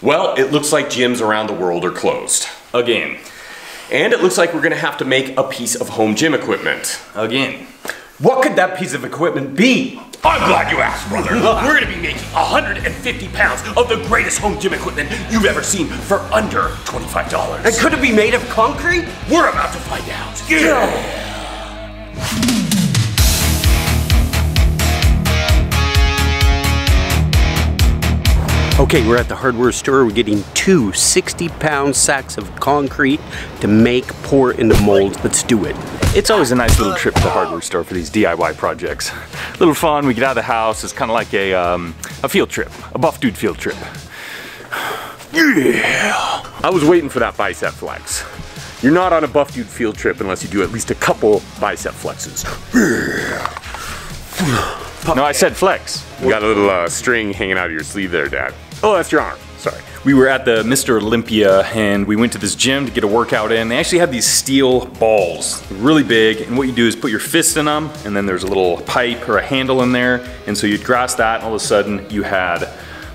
Well, it looks like gyms around the world are closed. Again. And it looks like we're gonna have to make a piece of home gym equipment. Again. What could that piece of equipment be? I'm glad you asked, brother. We're gonna be making 150 pounds of the greatest home gym equipment you've ever seen for under $25. And could it be made of concrete? We're about to find out. Yeah. Okay, we're at the hardware store. We're getting two 60-pound sacks of concrete to pour into molds. Let's do it. It's always a nice little trip to the hardware store for these DIY projects. A little fun, we get out of the house. It's kind of like a field trip, a buff dude field trip. Yeah! I was waiting for that bicep flex. You're not on a buff dude field trip unless you do at least a couple bicep flexes. No, I said flex. You got a little string hanging out of your sleeve there, Dad. Oh, that's your arm. Sorry. We were at the Mr. Olympia and we went to this gym to get a workout in. They actually had these steel balls, really big, and what you do is put your fist in them, and then there's a little pipe or a handle in there, and so you'd grasp that, and all of a sudden you had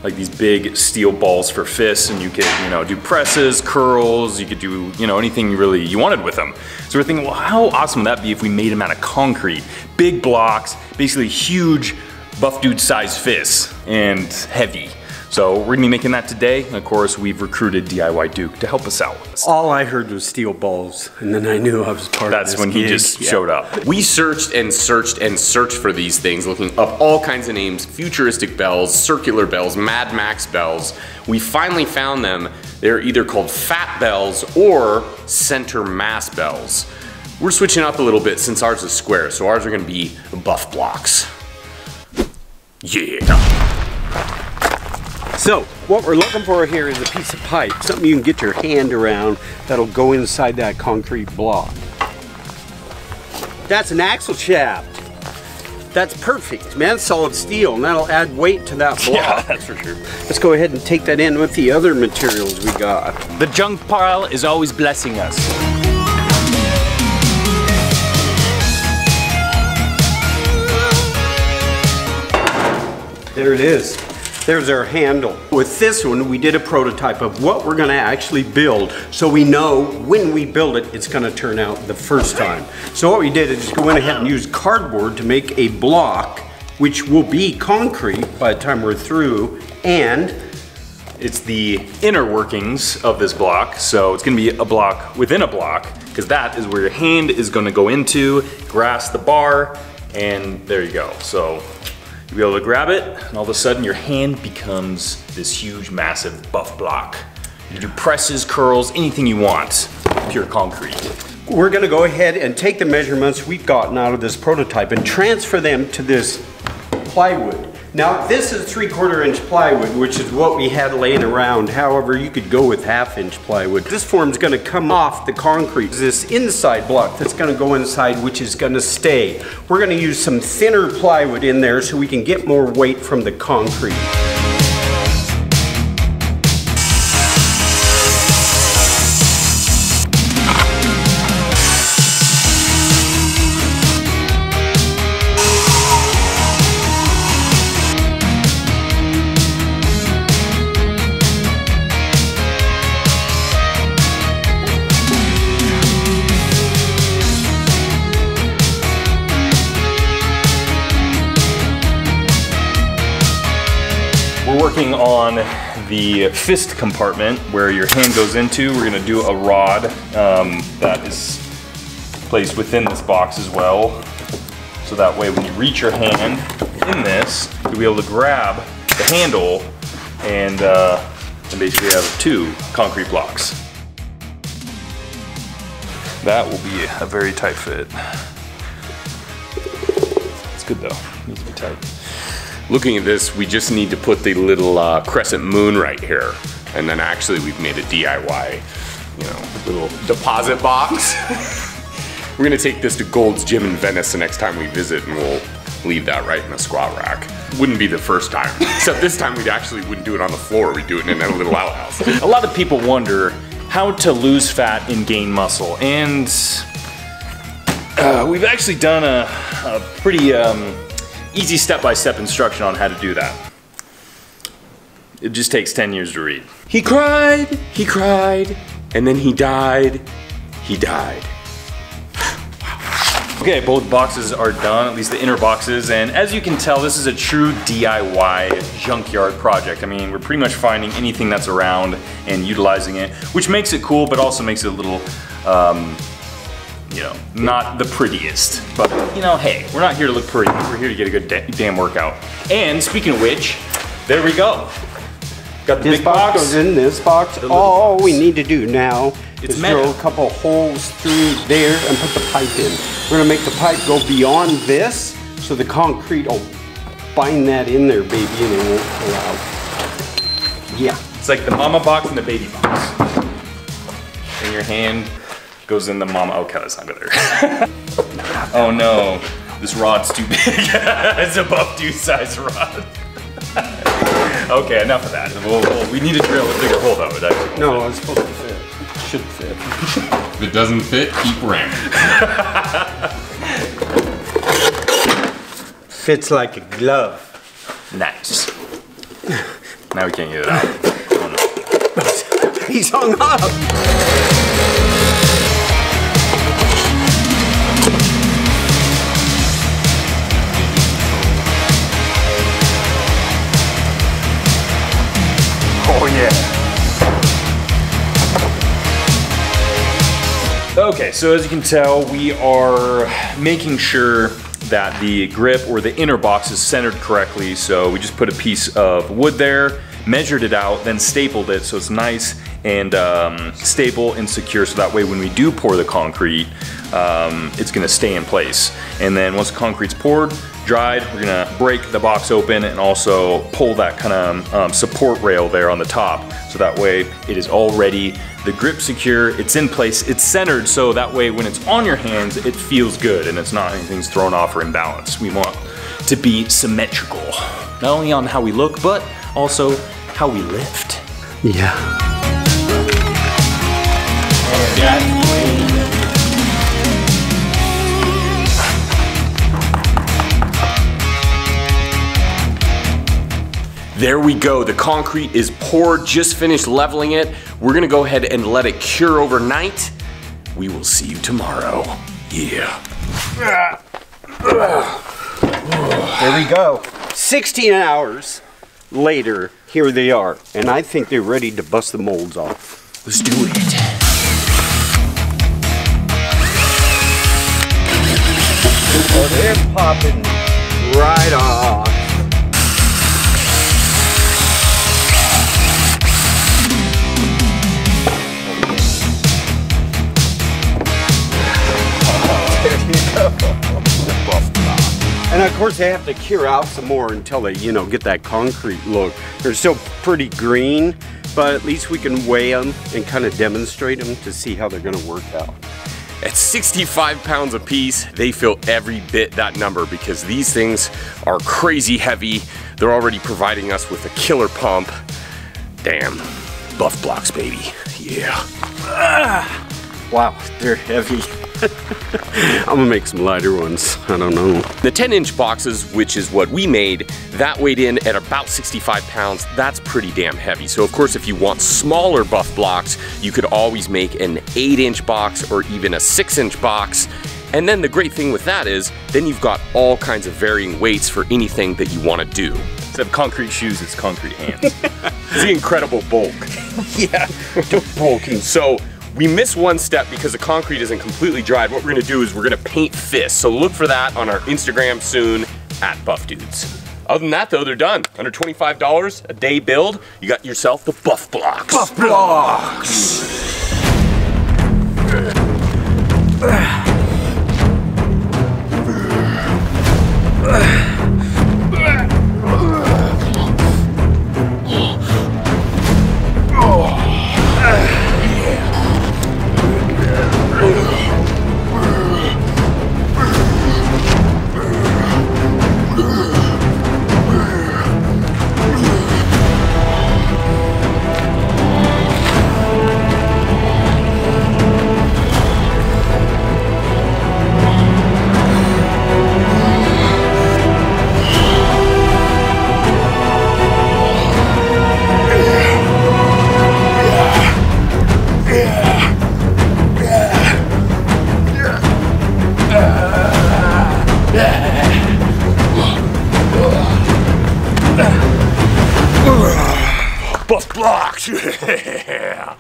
like these big steel balls for fists, and you could, do presses, curls, you could do, anything you wanted with them. So we're thinking, well, how awesome would that be if we made them out of concrete? Big blocks, basically huge buff dude sized fists, and heavy. So we're gonna be making that today, and of course we've recruited DIY Duke to help us out. All I heard was steel balls, and then I knew I was part of this That's when he just showed up. We searched and searched and searched for these things, looking up all kinds of names, futuristic bells, circular bells, Mad Max bells. We finally found them. They're either called fat bells or center mass bells. We're switching up a little bit since ours is square, so ours are gonna be buff blocks. Yeah. So, what we're looking for here is a piece of pipe, something you can get your hand around that'll go inside that concrete block. That's an axle shaft. That's perfect, man. Solid steel, and that'll add weight to that block. Yeah, that's for sure. Let's go ahead and take that in with the other materials we got. The junk pile is always blessing us. There it is. There's our handle. With this one, we did a prototype of what we're gonna actually build, so we know when we build it, it's gonna turn out the first time. So what we did is just go in ahead and use cardboard to make a block, which will be concrete by the time we're through, and it's the inner workings of this block, so it's gonna be a block within a block, because that is where your hand is gonna go into, grasp the bar, and there you go. So you'll be able to grab it, and all of a sudden your hand becomes this huge, massive buff block. You can do presses, curls, anything you want, pure concrete. We're gonna go ahead and take the measurements we've gotten out of this prototype and transfer them to this plywood. Now, this is 3/4 inch plywood, which is what we had laying around. However, you could go with 1/2 inch plywood. This form's gonna come off the concrete. This inside block that's gonna go inside, which is gonna stay. We're gonna use some thinner plywood in there so we can get more weight from the concrete. We're working on the fist compartment where your hand goes into. We're gonna do a rod that is placed within this box as well. So that way when you reach your hand in this, you'll be able to grab the handle and basically have two concrete blocks. That will be a very tight fit. It's good though, it needs to be tight. Looking at this, we just need to put the little crescent moon right here. And then actually we've made a DIY, little deposit box. We're gonna take this to Gold's Gym in Venice the next time we visit, and we'll leave that right in the squat rack. Wouldn't be the first time. Except this time we actually wouldn't do it on the floor, we'd do it in a little outhouse. A lot of people wonder how to lose fat and gain muscle. And we've actually done a pretty easy step-by-step instruction on how to do that. It just takes 10 years to read. He cried, and then he died. He died. Okay, both boxes are done, at least the inner boxes, and as you can tell, this is a true DIY junkyard project. I mean, we're pretty much finding anything that's around and utilizing it, which makes it cool, but also makes it a little, you know, not the prettiest. But, you know, hey, we're not here to look pretty, we're here to get a good damn workout. And speaking of which, there we go. Got the This big box box. goes in this box. All we need to do now is drill a couple holes through there and put the pipe in. We're gonna make the pipe go beyond this, so the concrete will bind that in there, baby, and it won't pull out. Yeah. It's like the mama box and the baby box. And your hand goes in the mama. Okay, that's not good there. Oh no, this rod's too big. It's a buff dude size rod. Okay, enough of that. We need to drill a bigger hole though. It actually No, it's supposed to fit. Should fit. If it doesn't fit, keep ramming. Fits like a glove. Nice. Now we can't get it out. Oh no. He's hung up. Oh yeah. Okay, so as you can tell, we are making sure that the grip or the inner box is centered correctly. So we just put a piece of wood there, measured it out, then stapled it so it's nice and stable and secure, so that way when we do pour the concrete, it's gonna stay in place. And then once the concrete's poured, dried, we're gonna break the box open and also pull that kind of support rail there on the top, so that way it is all ready, the grip secure, it's in place, it's centered, so that way when it's on your hands, it feels good and it's not anything's thrown off or imbalanced. We want to be symmetrical, not only on how we look, but also how we lift. Yeah. There we go, the concrete is poured, just finished leveling it. We're gonna go ahead and let it cure overnight. We will see you tomorrow. Yeah. There we go. 16 hours later, here they are. And I think they're ready to bust the molds off. Let's do it. Oh, they're popping right off. And of course they have to cure out some more until they, you know, get that concrete look. They're still pretty green, but at least we can weigh them and kind of demonstrate them to see how they're gonna work out. At 65 pounds a piece, they feel every bit that number because these things are crazy heavy. They're already providing us with a killer pump. Damn, Buff BLOX, baby, yeah. Wow, they're heavy. I'm gonna make some lighter ones, I don't know. The 10-inch boxes, which is what we made, that weighed in at about 65 pounds. That's pretty damn heavy. So of course, if you want smaller Buff BLOX, you could always make an 8-inch box or even a 6-inch box. And then the great thing with that is, then you've got all kinds of varying weights for anything that you want to do. Instead of concrete shoes, it's concrete hands. It's the incredible bulk. Yeah, bulking. So we missed one step because the concrete isn't completely dried. What we're gonna do is we're gonna paint fists. So look for that on our Instagram soon, @BuffDudes. Other than that though, they're done. Under $25 a day build, you got yourself the Buff BLOX. Buff BLOX! Bust blocks. Yeah.